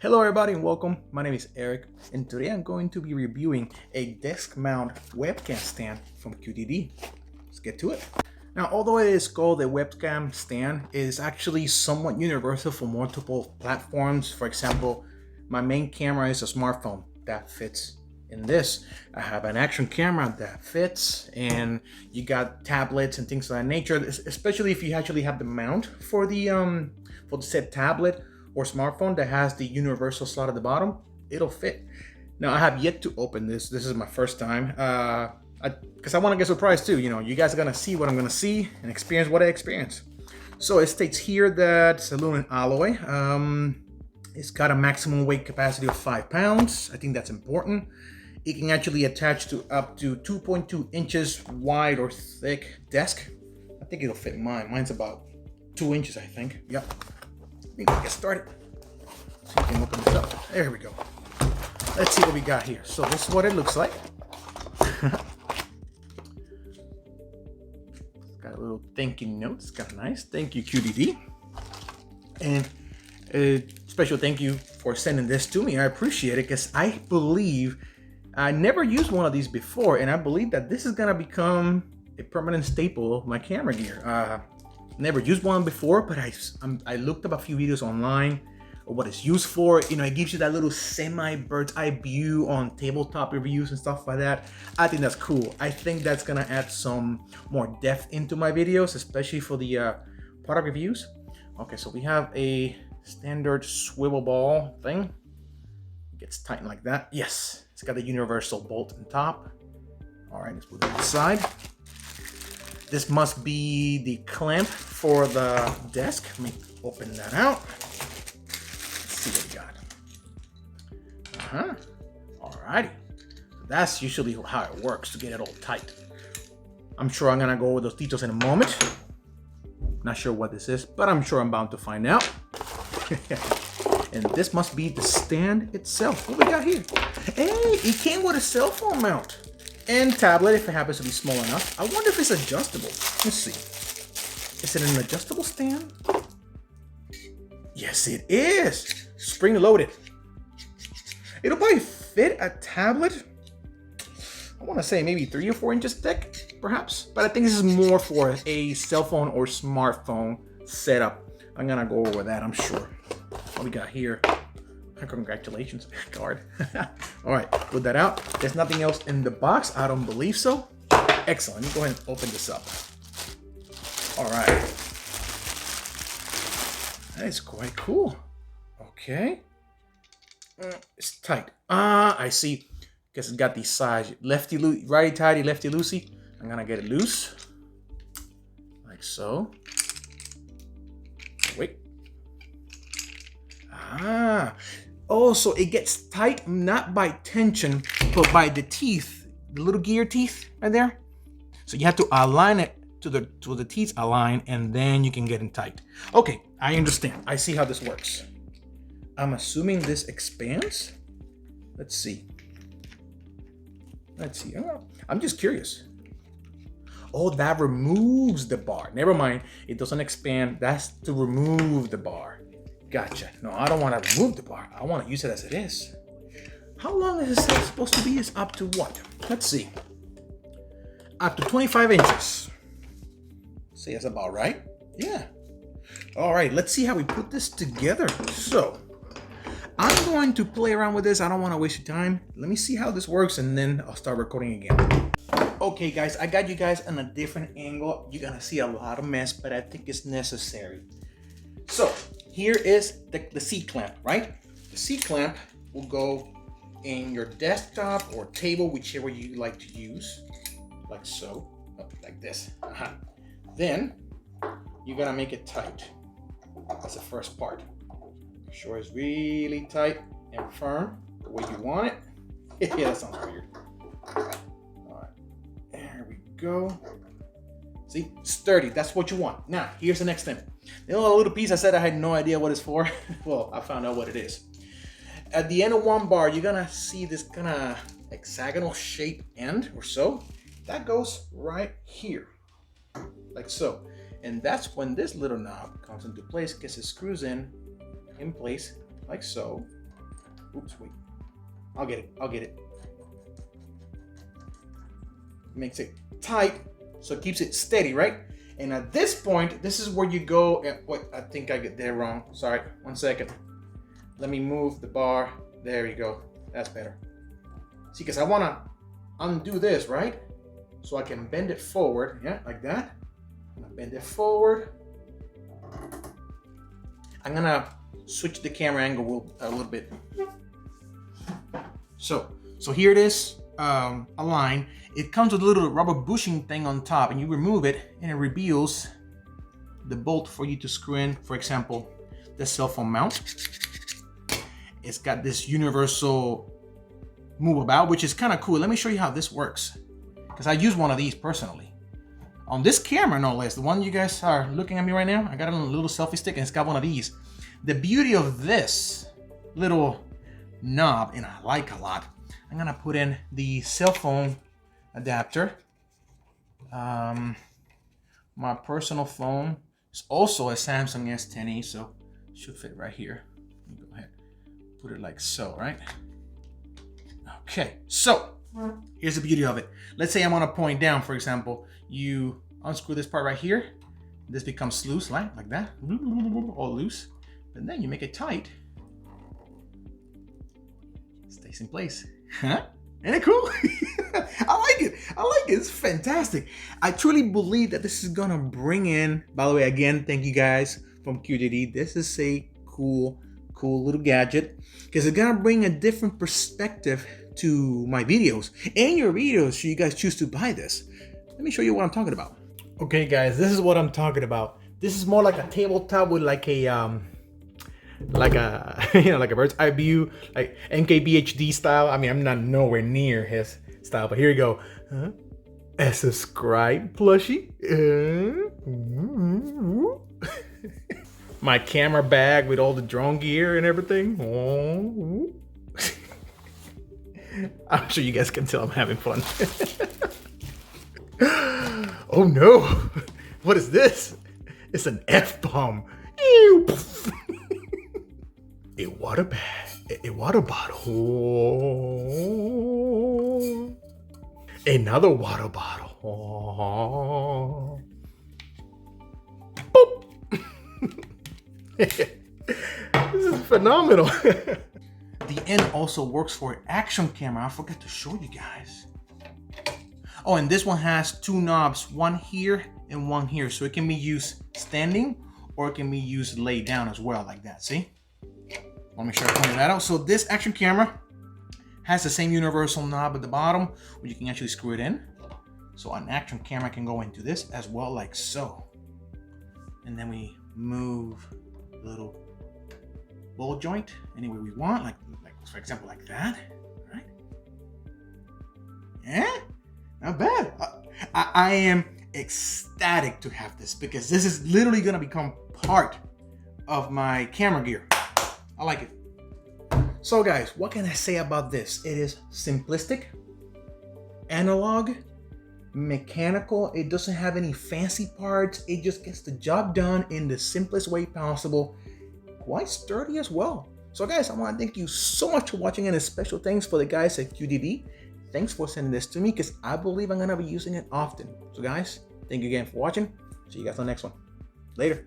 Hello everybody and welcome. My name is Eric and today I'm going to be reviewing a desk mount webcam stand from KDD. Let's get to it. Now, although it is called a webcam stand, it is actually somewhat universal for multiple platforms. For example, my main camera is a smartphone that fits in this. I have an action camera that fits, and you got tablets and things of that nature, especially if you actually have the mount for the said tablet or smartphone that has the universal slot at the bottom, it'll fit. Now, I have yet to open this. This is my first time, because I want to get surprised too. You guys are gonna see what I'm gonna see and experience what I experience. So it states here that it's aluminum alloy. It's got a maximum weight capacity of 5 pounds. I think that's important. It can actually attach to up to 2.2 inches wide or thick desk. I think it'll fit mine. Mine's about 2 inches, I think. Yep. I think we'll get started. So you can open this up. There we go. Let's see what we got here. So this is what it looks like. Got a little thank you note. It's kind of nice. Thank you, QDD. And a special thank you for sending this to me. I appreciate it because I believe I never used one of these before, and I believe that this is gonna become a permanent staple of my camera gear. Never used one before, but I looked up a few videos online of what it's used for. It gives you that little semi bird's eye view on tabletop reviews and stuff like that. I think that's cool. I think that's gonna add some more depth into my videos, especially for the product reviews. Okay, so we have a standard swivel ball thing. It gets tightened like that. Yes, it's got a universal bolt on top. All right, let's put it aside. This must be the clamp for the desk. Let me open that out. Let's see what we got. Alrighty. So that's usually how it works to get it all tight. I'm sure I'm gonna go over those details in a moment. Not sure what this is, but I'm sure I'm bound to find out. And this must be the stand itself. What we got here? Hey, it came with a cell phone mount. And tablet if it happens to be small enough. I wonder if it's adjustable. Let's see. Is it an adjustable stand? Yes, it is. Spring loaded. It'll probably fit a tablet. I want to say maybe 3 or 4 inches thick, perhaps. But I think this is more for a cell phone or smartphone setup. I'm gonna go over that, I'm sure. What we got here? Congratulations, card. All right, put that out. There's nothing else in the box. I don't believe so. Excellent. Let me go ahead and open this up. All right. That is quite cool. Okay. It's tight. I see. Guess it's got the size. Lefty, righty, tighty, lefty, loosey. I'm gonna get it loose. Like so. Wait. Oh, so it gets tight not by tension, but by the teeth, the little gear teeth right there. So you have to align it to the teeth align, and then you can get it tight. Okay, I understand. I see how this works. I'm assuming this expands. Let's see. Let's see. I'm just curious. Oh, that removes the bar. Never mind. It doesn't expand. That's to remove the bar. Gotcha. No, I don't want to remove the bar. I want to use it as it is. How long is this supposed to be? It's up to what? Let's see. Up to 25 inches. See, that's about right. Yeah. All right, let's see how we put this together. So, I'm going to play around with this. I don't want to waste your time. Let me see how this works, and then I'll start recording again. Okay, guys, I got you guys on a different angle. You're going to see a lot of mess, but I think it's necessary. So, here is the C-clamp, right? The C-clamp will go in your desktop or table, whichever you like to use, like so, like this. Then, you're gonna make it tight. That's the first part. Make sure it's really tight and firm, the way you want it. Yeah, that sounds weird. All right, there we go. See, sturdy, that's what you want. Now, here's the next thing. The little piece I said I had no idea what it's for. Well, I found out what it is. At the end of one bar, you're gonna see this kind of hexagonal shape end or so. That goes right here, like so. And that's when this little knob comes into place because it screws in place like so. Oops, wait. I'll get it. Makes it tight, so it keeps it steady, right? And at this point, this is where you go. Wait, I think I get there wrong. Sorry, 1 second. Let me move the bar. There you go. That's better. See, because I want to undo this, right? So I can bend it forward, yeah, like that. I'm gonna bend it forward. I'm gonna switch the camera angle a little bit. So here it is, aligned. It comes with a little rubber bushing thing on top, and you remove it, and it reveals the bolt for you to screw in, for example, the cell phone mount. It's got this universal move about, which is kind of cool. Let me show you how this works, because I use one of these personally. On this camera, no less, the one you guys are looking at me right now, I got a little selfie stick, and it's got one of these. The beauty of this little knob, and I like a lot, I'm gonna put in the cell phone adapter. My personal phone is also a Samsung S10e, so it should fit right here. Let me go ahead, put it like so, right? Okay, so here's the beauty of it. Let's say I want to point down, for example. You unscrew this part right here. This becomes loose, right? Like that, all loose. And then you make it tight. It stays in place. Huh? Isn't it cool? I like it. It's fantastic. I truly believe that this is gonna bring in, by the way, again, thank you guys from KDD. This is a cool little gadget, because it's gonna bring a different perspective to my videos and your videos should you guys choose to buy this. Let me show you what I'm talking about. Okay guys, this is what I'm talking about. This is more like a tabletop with like a like a bird's eye view, like MKBHD style. I mean, I'm not nowhere near his style, but here you go. A subscribe plushie. My camera bag with all the drone gear and everything. I'm sure you guys can tell I'm having fun. Oh no, what is this? It's an F-bomb. A water bag, a water bottle. Another water bottle. Boop. This is phenomenal. The end also works for an action camera. I forgot to show you guys. Oh, and this one has two knobs, one here and one here. So it can be used standing or it can be used laid down as well, like that, see? I'll make sure I pointed that out. So this action camera has the same universal knob at the bottom where you can actually screw it in. So an action camera can go into this as well, like so. And then we move the little ball joint any way we want, like for example, like that, right? Yeah, not bad. I am ecstatic to have this because this is literally gonna become part of my camera gear. I like it. So guys, what can I say about this? It is simplistic, analog, mechanical. It doesn't have any fancy parts. It just gets the job done in the simplest way possible. Quite sturdy as well. So guys, I want to thank you so much for watching, and a special thanks for the guys at KDD. Thanks for sending this to me because I believe I'm going to be using it often. So guys, thank you again for watching. See you guys on the next one. Later.